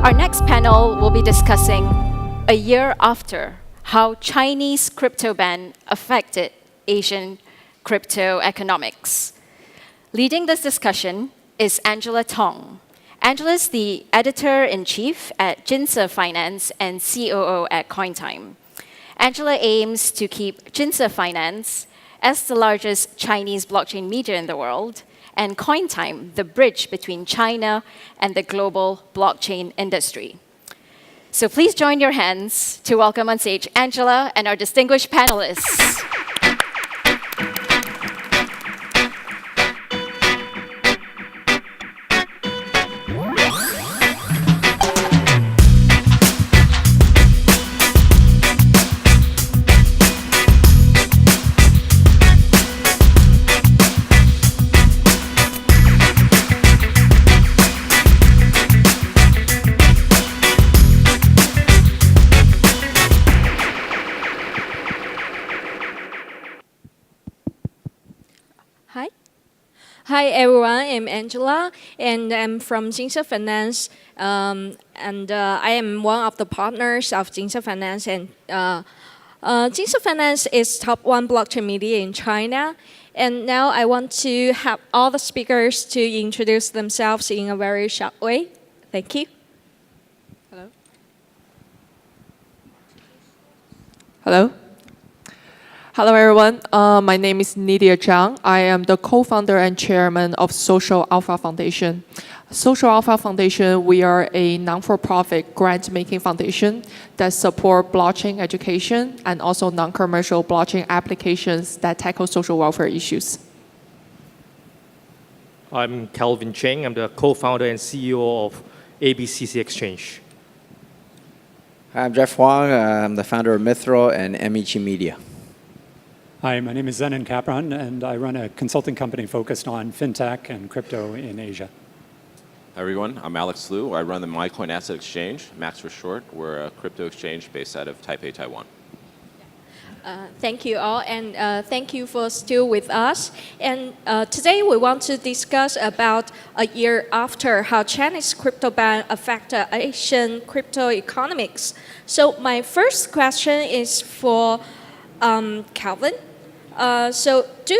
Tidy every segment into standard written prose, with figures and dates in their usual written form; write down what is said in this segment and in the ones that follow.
Our next panel will be discussing a year after how Chinese crypto ban affected Asian crypto economics. Leading this discussion is Angela Tong. Angela is the editor-in-chief at Jinse Finance and COO at CoinTime. Angela aims to keep Jinse Finance as the largest Chinese blockchain media in the world, and CoinTime, the bridge between China and the global blockchain industry. So please join your hands to welcome on stage Angela and our distinguished panelists. Hi everyone, I'm Angela and I'm from Jinse Finance I am one of the partners of Jinse Finance and Jinse Finance is top 1 blockchain media in China, and now I want to have all the speakers to introduce themselves in a very short way. Thank you. Hello. Hello. Hello, everyone. My name is NYDIA ZHANG. I am the co-founder and chairman of Social Alpha Foundation. Social Alpha Foundation, we are a non-for-profit grant-making foundation that support blockchain education and also non-commercial blockchain applications that tackle social welfare issues. I'm Kelvin Cheng. I'm the co-founder and CEO of ABCC Exchange. Hi, I'm Jeff Huang. I'm the founder of Mithril and MEG Media. Hi, my name is ZENNON, and I run a consulting company focused on fintech and crypto in Asia. Hi everyone, I'm Alex Liu. I run the Maicoin Asset Exchange, MAX for short. We're a crypto exchange based out of Taipei, Taiwan. Thank you all, and thank you for still with us. And today we want to discuss about a year after how Chinese crypto ban affected Asian crypto economics. So my first question is for Calvin. So do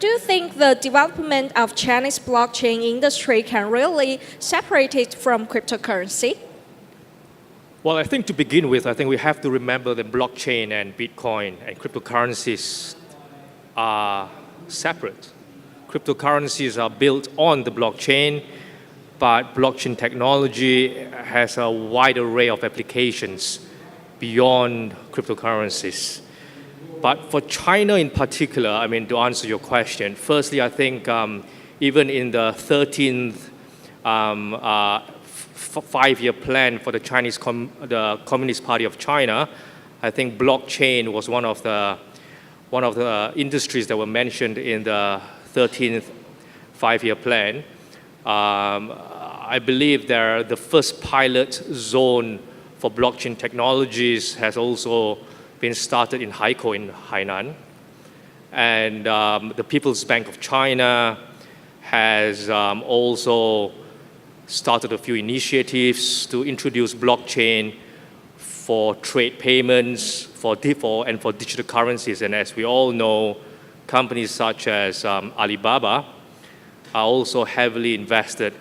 you think the development of Chinese blockchain industry can really separate it from cryptocurrency? Well, I think to begin with, I think we have to remember that blockchain and Bitcoin and cryptocurrencies are separate. Cryptocurrencies are built on the blockchain, but blockchain technology has a wide array of applications beyond cryptocurrencies. But for China in particular, I mean, to answer your question, firstly, I think even in the 13th five-year plan for the the Communist Party of China, I think blockchain was one of the industries that were mentioned in the 13th five-year plan. I believe the first pilot zone for blockchain technologies has also been started in Haikou in Hainan. And the People's Bank of China has also started a few initiatives to introduce blockchain for trade payments and for digital currencies. And as we all know, companies such as Alibaba are also heavily invested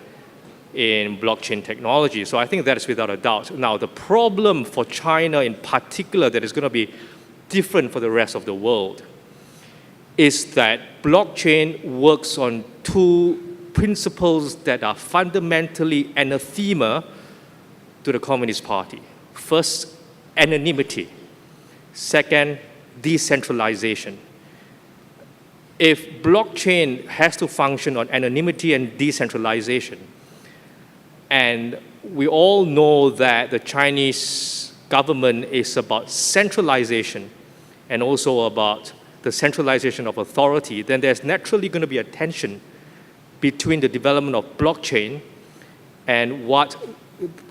in blockchain technology. So I think that is without a doubt. Now, the problem for China in particular that is going to be different for the rest of the world is that blockchain works on two principles that are fundamentally anathema to the Communist Party. First, anonymity. Second, decentralization. If blockchain has to function on anonymity and decentralization, and we all know that the Chinese government is about centralization and also about the centralization of authority, then there's naturally going to be a tension between the development of blockchain and what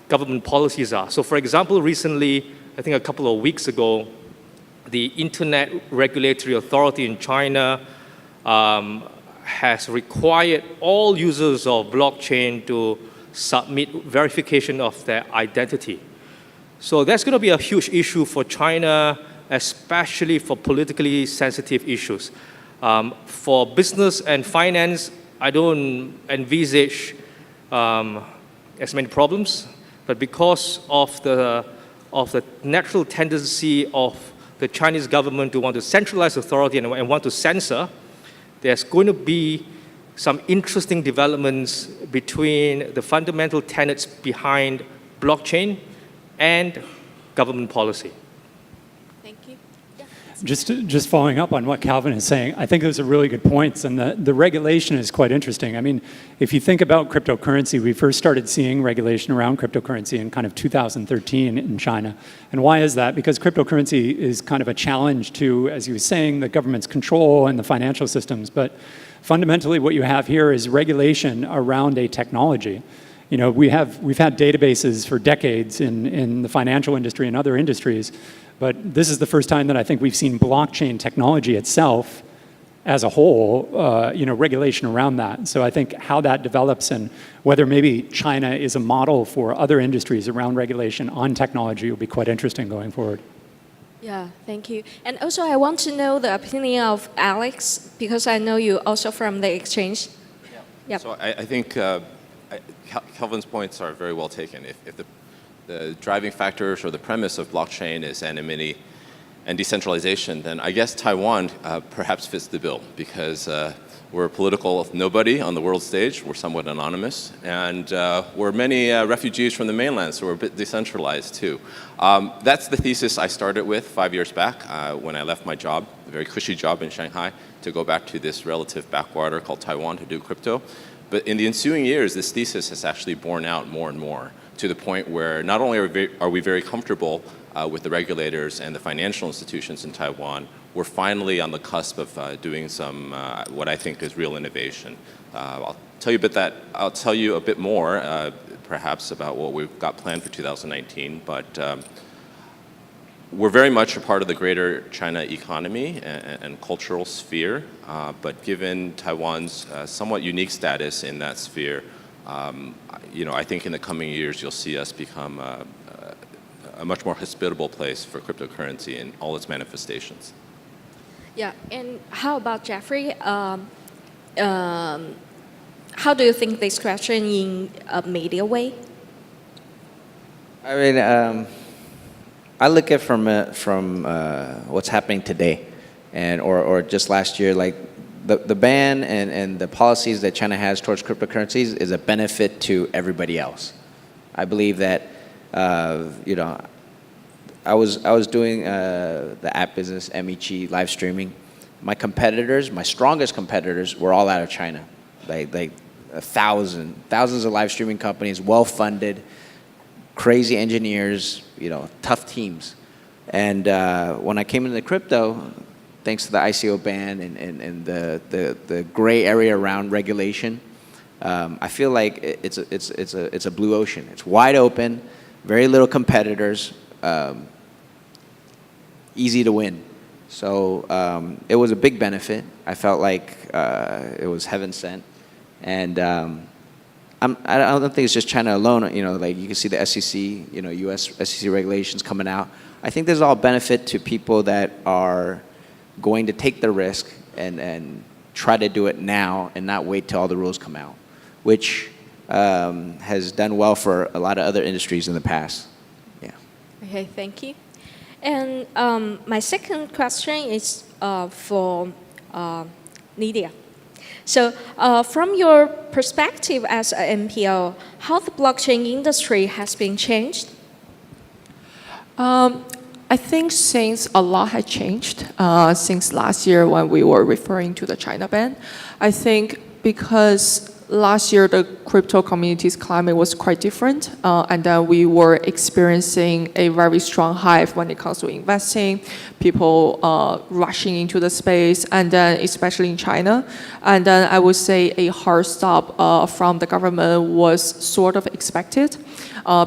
government policies are. So for example, recently, I think a couple of weeks ago, the Internet Regulatory Authority in China has required all users of blockchain to submit verification of their identity. So that's going to be a huge issue for China, especially for politically sensitive issues. For business and finance, I don't envisage as many problems, but because of the natural tendency of the Chinese government to want to centralize authority and want to censor, there's going to be some interesting developments between the fundamental tenets behind blockchain and government policy. Thank you. Just following up on what Calvin is saying, I think those are really good points, and the regulation is quite interesting. I mean, if you think about cryptocurrency, we first started seeing regulation around cryptocurrency in kind of 2013 in China. And why is that? Because cryptocurrency is kind of a challenge to, as you were saying, the government's control and the financial systems. But fundamentally, what you have here is regulation around a technology. You know, we've had databases for decades in the financial industry and other industries, but this is the first time that I think we've seen blockchain technology itself as a whole, regulation around that. So I think how that develops and whether maybe China is a model for other industries around regulation on technology will be quite interesting going forward. Yeah, thank you. And also I want to know the opinion of Alex, because I know you also from the exchange. Yeah. Yep. So I think Kelvin's points are very well taken. If the driving factors or the premise of blockchain is anonymity and decentralization, then I guess Taiwan perhaps fits the bill, because we're a political nobody on the world stage. We're somewhat anonymous, and we're many refugees from the mainland, so we're a bit decentralized too. That's the thesis I started with 5 years back when I left my job, a very cushy job in Shanghai, to go back to this relative backwater called Taiwan to do crypto. But in the ensuing years, this thesis has actually borne out more and more, to the point where not only are we very comfortable with the regulators and the financial institutions in Taiwan, we're finally on the cusp of doing some what I think is real innovation. I'll tell you a bit more, perhaps, about what we've got planned for 2019. But we're very much a part of the greater China economy and cultural sphere. But given Taiwan's somewhat unique status in that sphere, I think in the coming years you'll see us become a much more hospitable place for cryptocurrency in all its manifestations. Yeah, and how about Jeffrey? How do you think this question in a media way? I mean, I look at from what's happening today, and or just last year, like the ban and the policies that China has towards cryptocurrencies is a benefit to everybody else. I believe that I was doing the app business, MEG, live streaming. My competitors, my strongest competitors, were all out of China. Like thousands of live streaming companies, well-funded, crazy engineers, tough teams. And when I came into crypto, thanks to the ICO ban and the gray area around regulation, I feel like it's a blue ocean. It's wide open, very little competitors, easy to win. So it was a big benefit. I felt like it was heaven sent, and I don't think it's just China alone. Like you can see the SEC, U.S. SEC regulations coming out. I think there's all benefit to people that are going to take the risk and try to do it now and not wait till all the rules come out, which has done well for a lot of other industries in the past. Yeah. Okay, thank you. And my second question is for NYDIA. So from your perspective as an MPO, how the blockchain industry has been changed? I think since a lot has changed since last year when we were referring to the China ban. I think because last year the crypto community's climate was quite different, and then we were experiencing a very strong hype when it comes to investing, people rushing into the space, and then especially in China. And then I would say a hard stop from the government was sort of expected,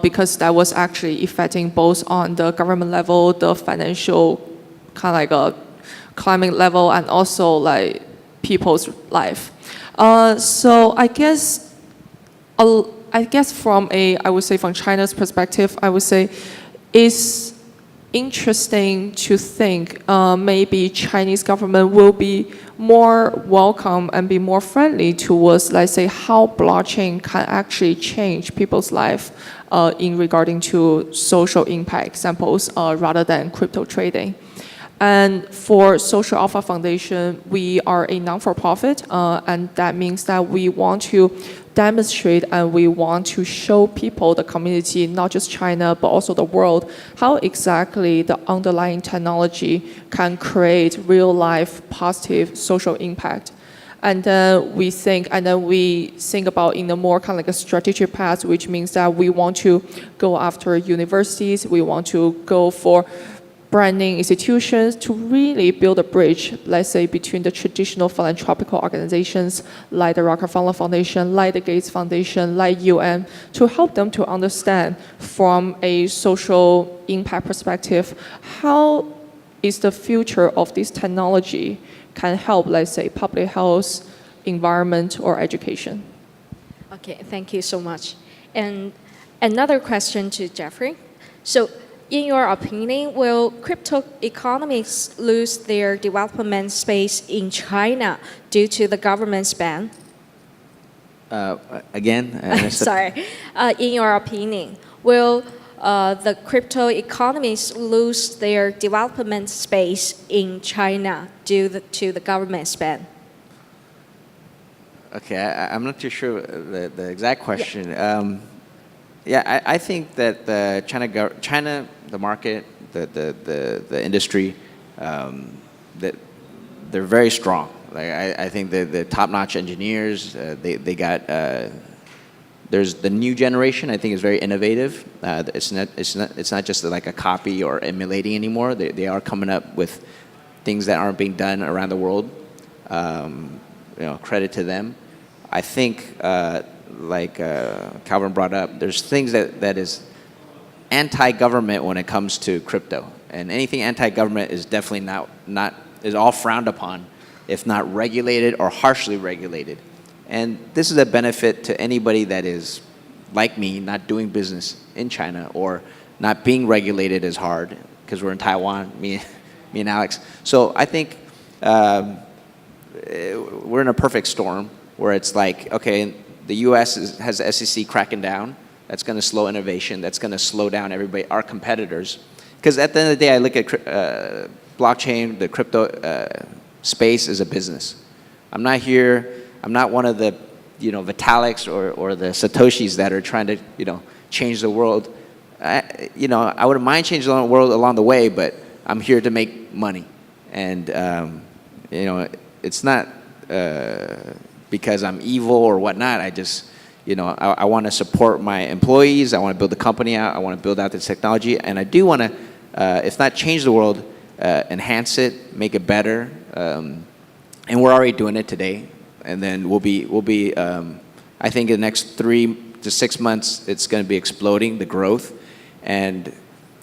because that was actually affecting both on the government level, the financial kind of like a climate level, and also like people's life. So I guess I guess I would say from China's perspective, I would say it's interesting to think maybe Chinese government will be more welcome and be more friendly towards, let's say, how blockchain can actually change people's life in regarding to social impact examples rather than crypto trading. And for Social Alpha Foundation, we are a non-for-profit, and that means that we want to demonstrate and we want to show people, the community, not just China, but also the world, how exactly the underlying technology can create real-life positive social impact. And then we think about in a more kind of like a strategic path, which means that we want to go after universities, we want to go for branding institutions to really build a bridge, let's say, between the traditional philanthropical organizations like the Rockefeller Foundation, like the Gates Foundation, like UN, to help them to understand from a social impact perspective, how is the future of this technology can help, let's say, public health, environment, or education. Okay, thank you so much. And another question to Jeffrey. So, in your opinion, will crypto economies lose their development space in China due to the government's ban? Again, Sorry. In your opinion, will the crypto economies lose their development space in China due to the government's ban? Okay, I'm not too sure the exact question. I think that the China, the market, the industry, that they're very strong. Like I think the top-notch engineers, they got. There's the new generation. I think is very innovative. It's not just like a copy or emulating anymore. They are coming up with things that aren't being done around the world. Credit to them. I think. Like Calvin brought up, there's things that is anti-government when it comes to crypto, and anything anti-government is definitely not is all frowned upon, if not regulated or harshly regulated. And this is a benefit to anybody that is like me, not doing business in China or not being regulated as hard because we're in Taiwan, me and Alex. So I think we're in a perfect storm where it's like, okay, the U.S. has the SEC cracking down. That's going to slow innovation. That's going to slow down everybody, our competitors. Because at the end of the day, I look at blockchain, the crypto space as a business. I'm not one of the, Vitaliks or the Satoshis that are trying to, change the world. I wouldn't mind changing the world along the way, but I'm here to make money. And, it's not because I'm evil or whatnot. I just, I want to support my employees. I want to build the company out. I want to build out the technology. And I do want to, if not change the world, enhance it, make it better. And we're already doing it today. And then we'll be I think in the next 3 to 6 months, it's going to be exploding, the growth. And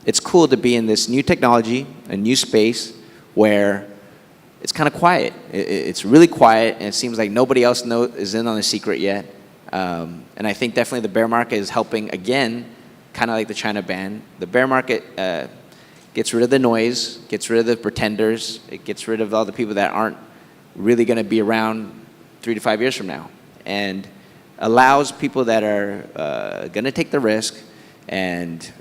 it's cool to be in this new technology, a new space where it's kind of quiet. It's really quiet, and it seems like nobody else is in on the secret yet. And I think definitely the bear market is helping again, kind of like the China ban. The bear market gets rid of the noise, gets rid of the pretenders, it gets rid of all the people that aren't really going to be around 3 to 5 years from now, and allows people that are going to take the risk and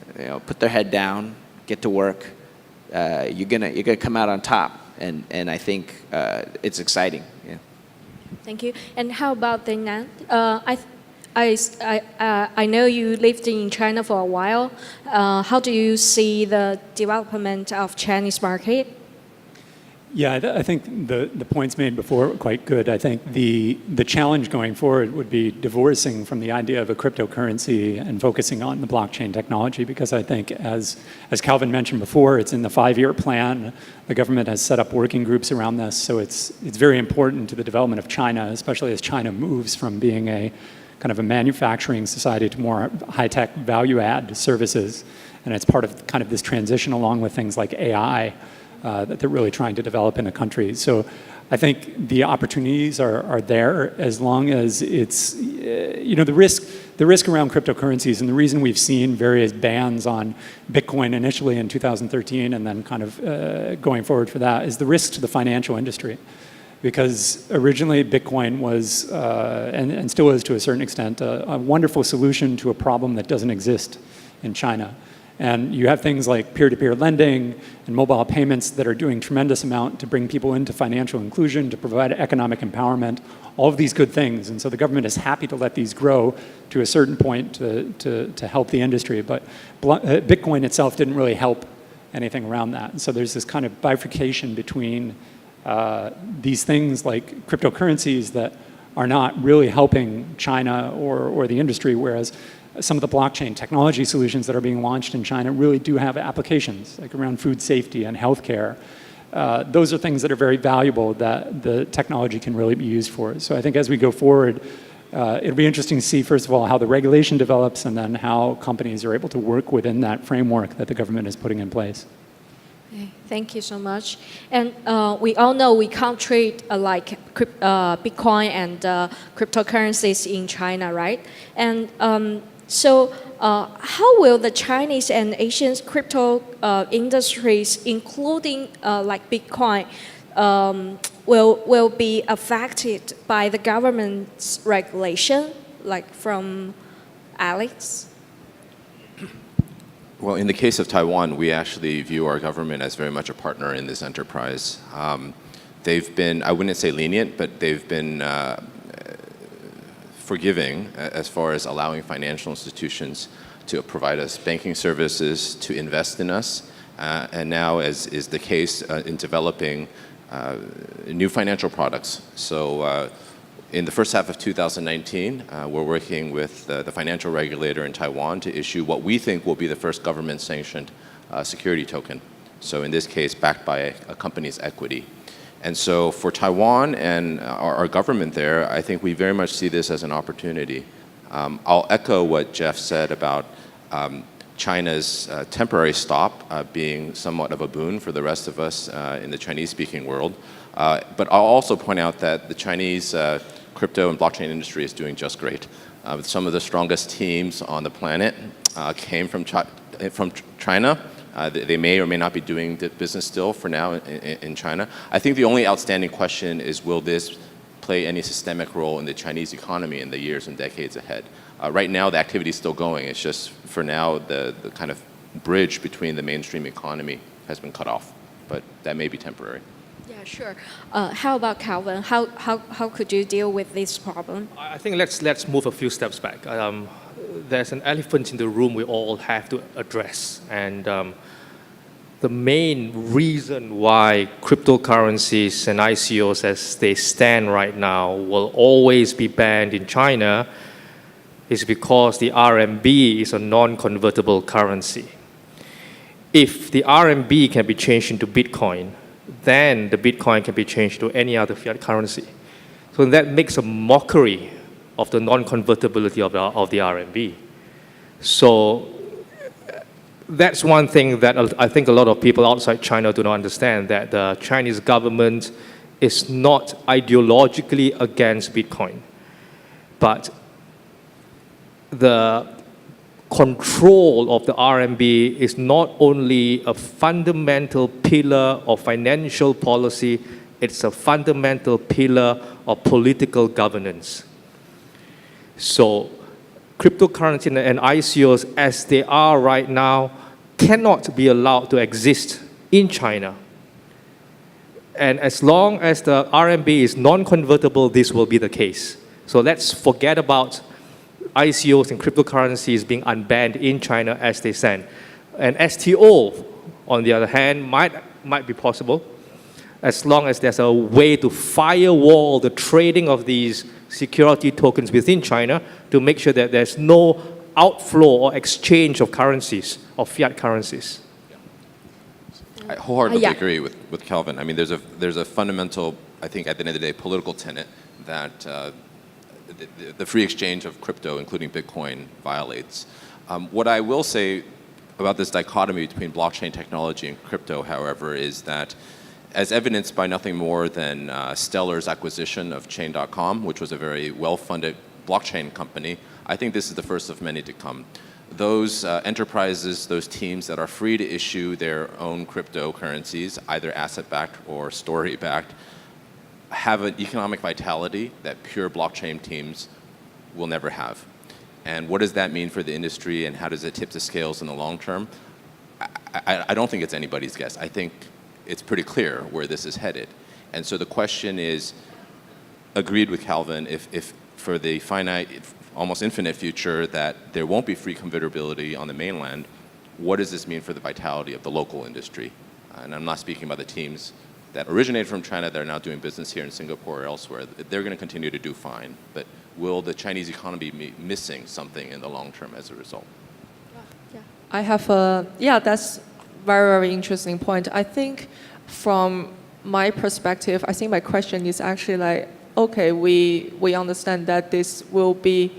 put their head down, get to work. You're gonna come out on top. And I think it's exciting. Yeah. Thank you. And how about ZENNON? I know you lived in China for a while. How do you see the development of Chinese market? Yeah, I think the points made before were quite good. I think the challenge going forward would be divorcing from the idea of a cryptocurrency and focusing on the blockchain technology, because I think, as Calvin mentioned before, it's in the 5-year plan. The government has set up working groups around this, so it's very important to the development of China, especially as China moves from being a kind of a manufacturing society to more high-tech value-add services. And it's part of kind of this transition along with things like AI that they're really trying to develop in a country. So I think the opportunities are there as long as it's, the the risk around cryptocurrencies and the reason we've seen various bans on Bitcoin initially in 2013 and then kind of going forward for that is the risk to the financial industry. Because originally Bitcoin was, and still is to a certain extent, a wonderful solution to a problem that doesn't exist in China. And you have things like peer-to-peer lending and mobile payments that are doing tremendous amount to bring people into financial inclusion, to provide economic empowerment, all of these good things. And so the government is happy to let these grow to a certain point to help the industry. But Bitcoin itself didn't really help anything around that. And so there's this kind of bifurcation between these things like cryptocurrencies that are not really helping China or the industry, whereas some of the blockchain technology solutions that are being launched in China really do have applications, like around food safety and healthcare. Those are things that are very valuable that the technology can really be used for. So I think as we go forward, it'll be interesting to see, first of all, how the regulation develops and then how companies are able to work within that framework that the government is putting in place. Okay, thank you so much. And we all know we can't trade like Bitcoin and cryptocurrencies in China, right? And so how will the Chinese and Asian crypto industries, including like Bitcoin, will be affected by the government's regulation, like from Alex? Well, in the case of Taiwan, we actually view our government as very much a partner in this enterprise. They've been, I wouldn't say lenient, but they've been forgiving as far as allowing financial institutions to provide us banking services, to invest in us, and now, as is the case, in developing new financial products. So in the first half of 2019, we're working with the financial regulator in Taiwan to issue what we think will be the first government-sanctioned security token. So in this case, backed by a company's equity. And so for Taiwan and our government there, I think we very much see this as an opportunity. I'll echo what Jeff said about China's temporary stop being somewhat of a boon for the rest of us in the Chinese-speaking world. But I'll also point out that the Chinese crypto and blockchain industry is doing just great. Some of the strongest teams on the planet came from China. They may or may not be doing the business still for now in China. I think the only outstanding question is, will this play any systemic role in the Chinese economy in the years and decades ahead? Right now, the activity is still going. It's just, for now, the kind of bridge between the mainstream economy has been cut off. But that may be temporary. Yeah, sure. How about Calvin? How could you deal with this problem? I think let's move a few steps back. There's an elephant in the room we all have to address. And the main reason why cryptocurrencies and ICOs as they stand right now will always be banned in China is because the RMB is a non-convertible currency. If the RMB can be changed into Bitcoin, then the Bitcoin can be changed to any other fiat currency. So that makes a mockery of the non-convertibility of the RMB. So that's one thing that I think a lot of people outside China do not understand, that the Chinese government is not ideologically against Bitcoin, but the control of the RMB is not only a fundamental pillar of financial policy, it's a fundamental pillar of political governance. So cryptocurrency and ICOs as they are right now cannot be allowed to exist in China. And as long as the RMB is non-convertible, this will be the case. So let's forget about ICOs and cryptocurrencies being unbanned in China as they stand. And STO, on the other hand, might be possible as long as there's a way to firewall the trading of these security tokens within China to make sure that there's no outflow or exchange of currencies, of fiat currencies. I wholeheartedly agree with Calvin. I mean, there's a fundamental, I think, at the end of the day, political tenet that the free exchange of crypto, including Bitcoin, violates. What I will say about this dichotomy between blockchain technology and crypto, however, is that as evidenced by nothing more than Stellar's acquisition of Chain.com, which was a very well-funded blockchain company, I think this is the first of many to come. Those enterprises, those teams that are free to issue their own cryptocurrencies, either asset-backed or story-backed, have an economic vitality that pure blockchain teams will never have. And what does that mean for the industry, and how does it tip the scales in the long term? I don't think it's anybody's guess. I think it's pretty clear where this is headed. And so the question is, agreed with Calvin, if for the finite, almost infinite future that there won't be free convertibility on the mainland, what does this mean for the vitality of the local industry? And I'm not speaking about the teams that originated from China that are now doing business here in Singapore or elsewhere. They're going to continue to do fine. But will the Chinese economy be missing something in the long term as a result? I have a, yeah, that's very, very interesting point. I think from my perspective, I think my question is actually like, okay, we understand that this will be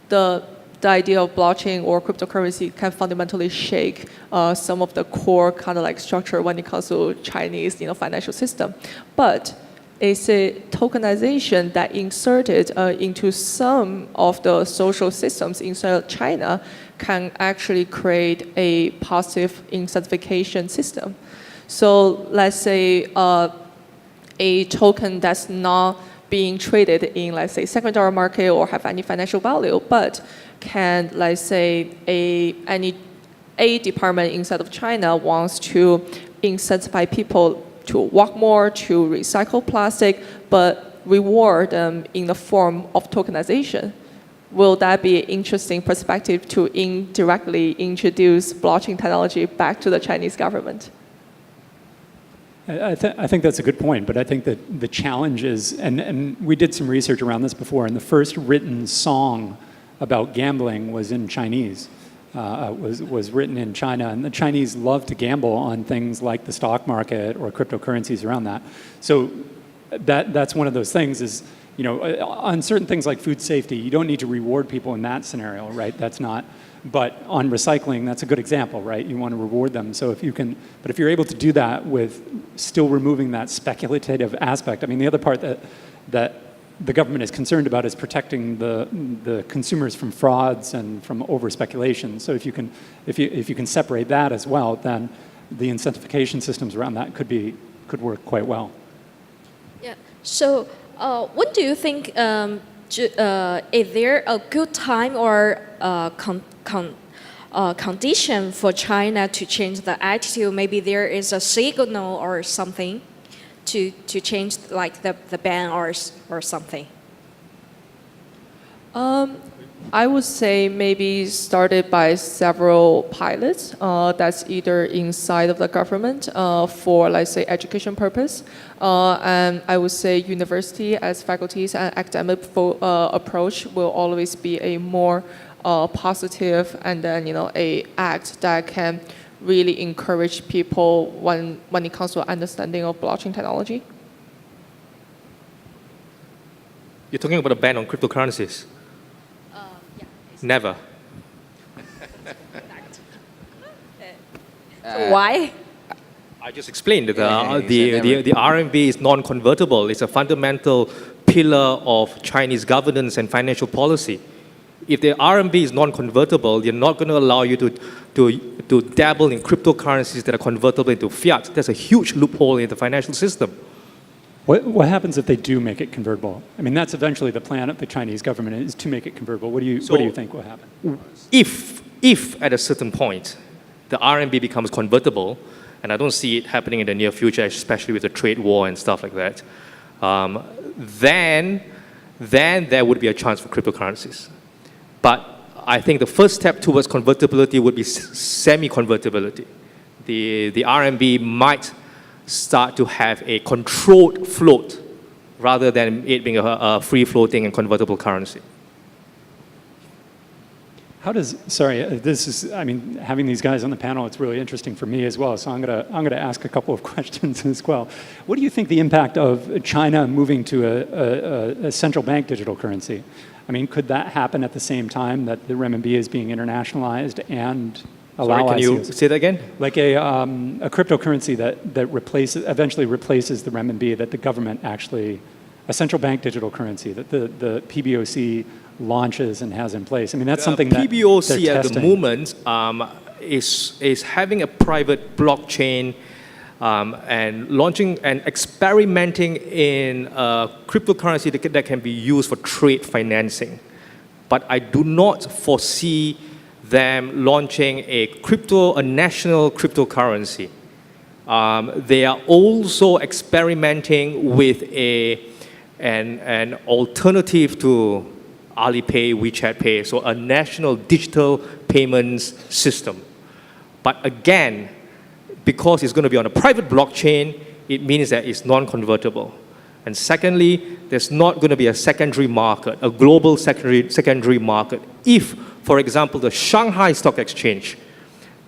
the idea of blockchain or cryptocurrency can fundamentally shake some of the core kind of like structure when it comes to Chinese, financial system. But it's a tokenization that inserted into some of the social systems inside of China can actually create a positive incentivization system. So let's say a token that's not being traded in, let's say, secondary market or have any financial value, but can, let's say, a department inside of China wants to incentivize people to walk more, to recycle plastic, but reward them in the form of tokenization. Will that be an interesting perspective to indirectly introduce blockchain technology back to the Chinese government? I think that's a good point, but I think that the challenge is, and we did some research around this before, and the first written song about gambling was in Chinese, was written in China, and the Chinese love to gamble on things like the stock market or cryptocurrencies around that. So that's one of those things is, on certain things like food safety, you don't need to reward people in that scenario, right? That's not. But on recycling, that's a good example, right? You want to reward them. So if you can, but if you're able to do that with still removing that speculative aspect, I mean, the other part that the government is concerned about is protecting the consumers from frauds and from over speculation. So if you can separate that as well, then the incentivization systems around that could work quite well. Yeah. So when do you think? Is there a good time or condition for China to change the attitude? Maybe there is a signal or something to change, like the ban or something. I would say maybe started by several pilots that's either inside of the government for, let's say, education purpose. And I would say university as faculties and academic approach will always be a more positive and then, a act that can really encourage people when it comes to understanding of blockchain technology. You're talking about a ban on cryptocurrencies? Never. Why? I just explained that the RMB is non-convertible. It's a fundamental pillar of Chinese governance and financial policy. If the RMB is non-convertible, they're not going to allow you to dabble in cryptocurrencies that are convertible into fiat. There's a huge loophole in the financial system. What happens if they do make it convertible? I mean, that's eventually the plan of the Chinese government is to make it convertible. What do you think will happen? If at a certain point the RMB becomes convertible, and I don't see it happening in the near future, especially with the trade war and stuff like that, then there would be a chance for cryptocurrencies. But I think the first step towards convertibility would be semi-convertibility. The RMB might start to have a controlled float rather than it being a free-floating and convertible currency. How does, sorry, this is, I mean, having these guys on the panel, it's really interesting for me as well, so I'm gonna ask a couple of questions as well. What do you think the impact of China moving to a central bank digital currency? I mean, could that happen at the same time that the renminbi is being internationalized and allow Sorry, can you say that again? Like a cryptocurrency that eventually replaces the renminbi, that the government actually, a central bank digital currency that the PBOC launches and has in place. I mean, that's something that PBOC they're at the testing. moment is having a private blockchain and launching and experimenting in cryptocurrency that can be used for trade financing. But I do not foresee them launching a national cryptocurrency. They are also experimenting with an alternative to Alipay, WeChat Pay, so a national digital payments system. But again, because it's going to be on a private blockchain, it means that it's non-convertible. And secondly, there's not going to be a secondary market, a global secondary market. If, for example, the Shanghai Stock Exchange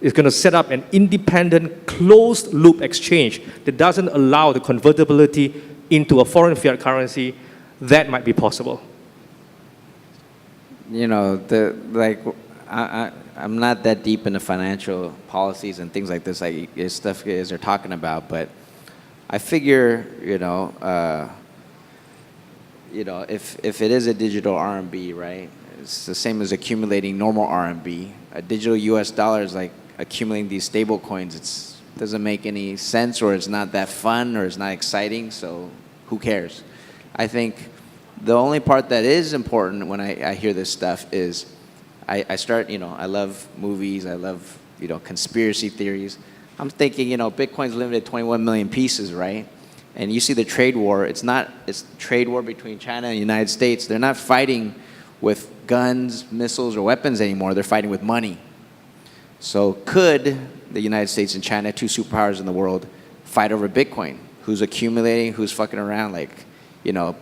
is going to set up an independent closed-loop exchange that doesn't allow the convertibility into a foreign fiat currency, that might be possible. You know, I'm not that deep into financial policies and things like this, like stuff as they're talking about, but I figure, if it is a digital RMB, right, it's the same as accumulating normal RMB. A digital US dollar is like accumulating these stable coins. It doesn't make any sense, or it's not that fun, or it's not exciting, so who cares? I think the only part that is important when I hear this stuff is I start, I love movies, I love, conspiracy theories. I'm thinking, Bitcoin's limited to 21 million pieces, right? And you see the trade war, it's trade war between China and the United States. They're not fighting with guns, missiles, or weapons anymore. They're fighting with money. So could the United States and China, two superpowers in the world, fight over Bitcoin? Who's accumulating, who's fucking around,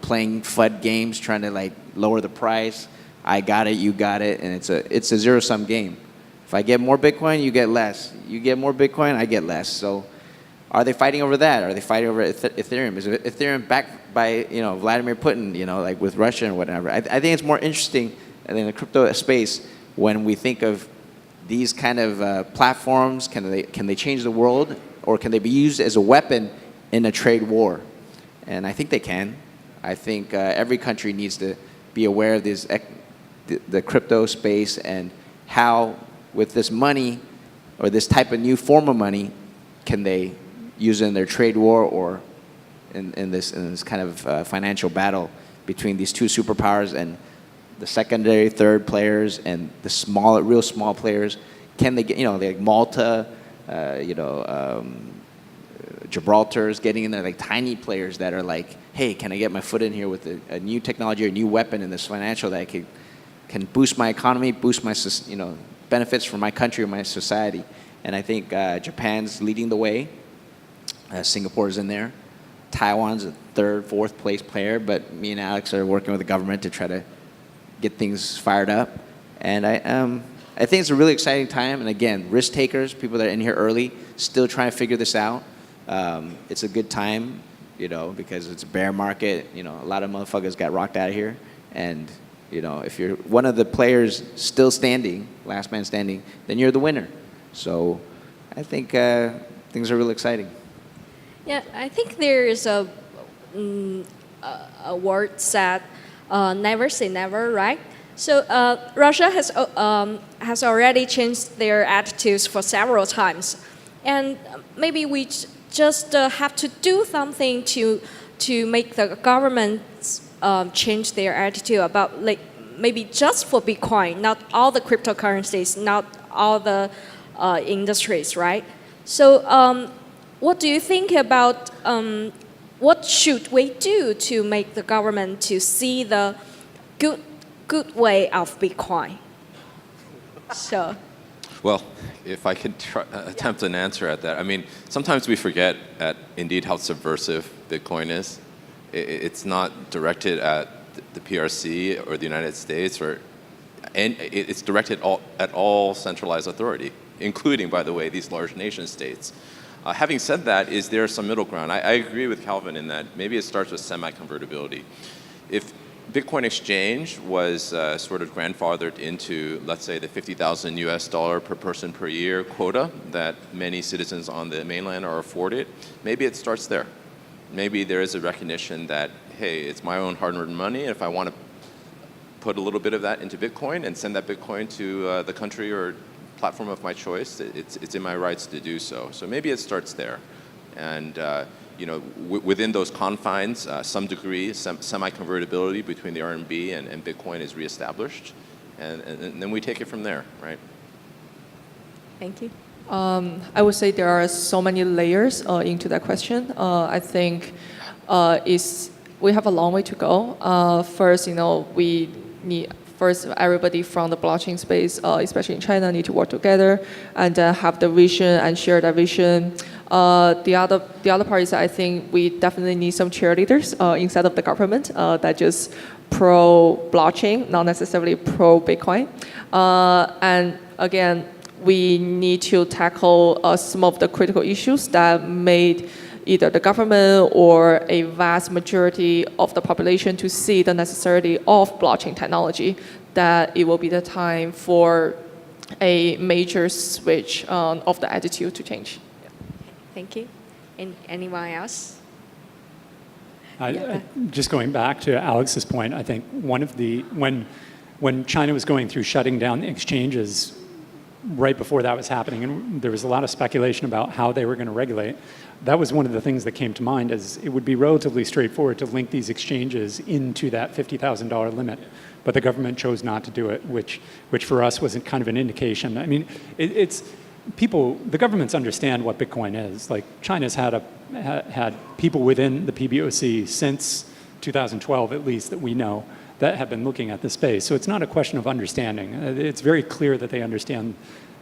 playing FUD games, trying to lower the price. I got it, you got it, and it's a zero-sum game. If I get more Bitcoin, you get less. You get more Bitcoin, I get less. So are they fighting over that? Are they fighting over Ethereum? Is Ethereum backed by Vladimir Putin, with Russia and whatever? I think it's more interesting in the crypto space when we think of these kind of platforms. Can they change the world, or can they be used as a weapon in a trade war? And I think they can. I think every country needs to be aware of the crypto space and how, with this money or this type of new form of money, can they use it in their trade war or in this kind of financial battle between these two superpowers and the secondary, third players and the real small players. Can they get, like Malta, Gibraltar's getting in there, like tiny players that are like, hey, can I get my foot in here with a new technology or a new weapon in this financial that can boost my economy, boost my, benefits for my country or my society. And I think Japan's leading the way. Singapore's in there. Taiwan's a third, fourth place player, but me and Alex are working with the government to try to get things fired up. And I think it's a really exciting time. And again, risk takers, people that are in here early, still trying to figure this out. It's a good time, because it's a bear market. A lot of motherfuckers got rocked out of here. And, if you're one of the players still standing, last man standing, then you're the winner. So I think things are really exciting. Yeah, I think there is a word said, never say never, right? So Russia has already changed their attitudes for several times. And maybe we just have to do something to make the government change their attitude about maybe just for Bitcoin, not all the cryptocurrencies, not all the industries, right? So what do you think about what should we do to make the government to see the good way of Bitcoin? So. Well, if I could attempt an answer at that. I mean, sometimes we forget indeed how subversive Bitcoin is. It's not directed at the PRC or the United States, and it's directed at all centralized authority, including, by the way, these large nation states. Having said that, is there some middle ground? I agree with Calvin in that maybe it starts with semi-convertibility. If Bitcoin exchange was sort of grandfathered into, let's say, the $50,000 US per person per year quota that many citizens on the mainland are afforded, maybe it starts there. Maybe there is a recognition that, hey, it's my own hard-earned money, and if I want to put a little bit of that into Bitcoin and send that Bitcoin to the country or platform of my choice, it's in my rights to do so. So maybe it starts there. And within those confines, some degree, semi-convertibility between the RMB and Bitcoin is reestablished. And then we take it from there, right? Thank you. I would say there are so many layers into that question. I think we have a long way to go. First, we need everybody from the blockchain space, especially in China, need to work together and have the vision and share that vision. The other part is I think we definitely need some cheerleaders inside of the government that just pro blockchain, not necessarily pro Bitcoin. And again, we need to tackle some of the critical issues that made either the government or a vast majority of the population to see the necessity of blockchain technology, that it will be the time for a major switch of the attitude to change. Thank you. And anyone else? Just going back to Alex's point, I think when China was going through shutting down the exchanges, right before that was happening, and there was a lot of speculation about how they were going to regulate, that was one of the things that came to mind, as it would be relatively straightforward to link these exchanges into that $50,000 limit. But the government chose not to do it, which for us was kind of an indication. I mean, the governments understand what Bitcoin is. Like, China's had people within the PBOC since 2012, at least, that we know, that have been looking at the space. So it's not a question of understanding. It's very clear that they understand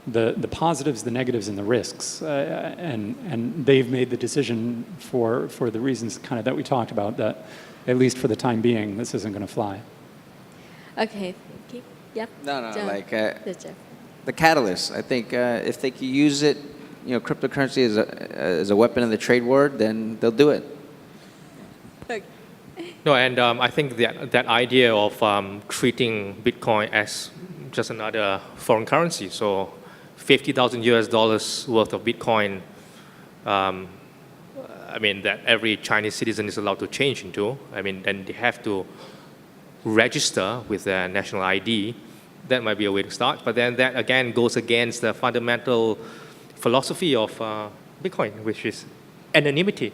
the positives, the negatives, and the risks. And they've made the decision for the reasons kind of that we talked about, that at least for the time being, this isn't going to fly. Okay, thank you. Yep. No, like Jeff. the catalyst. I think if they can use it, cryptocurrency as a weapon in the trade war, then they'll do it. No, and I think that idea of treating Bitcoin as just another foreign currency, so $50,000 worth of Bitcoin, I mean, that every Chinese citizen is allowed to change into, I mean, then they have to register with their national ID. That might be a way to start, but then that again goes against the fundamental philosophy of Bitcoin, which is anonymity.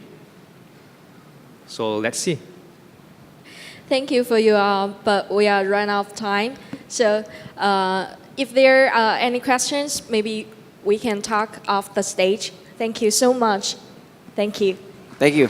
So let's see. Thank you for you all, but we are run out of time. So if there are any questions, maybe we can talk off the stage. Thank you so much. Thank you. Thank you.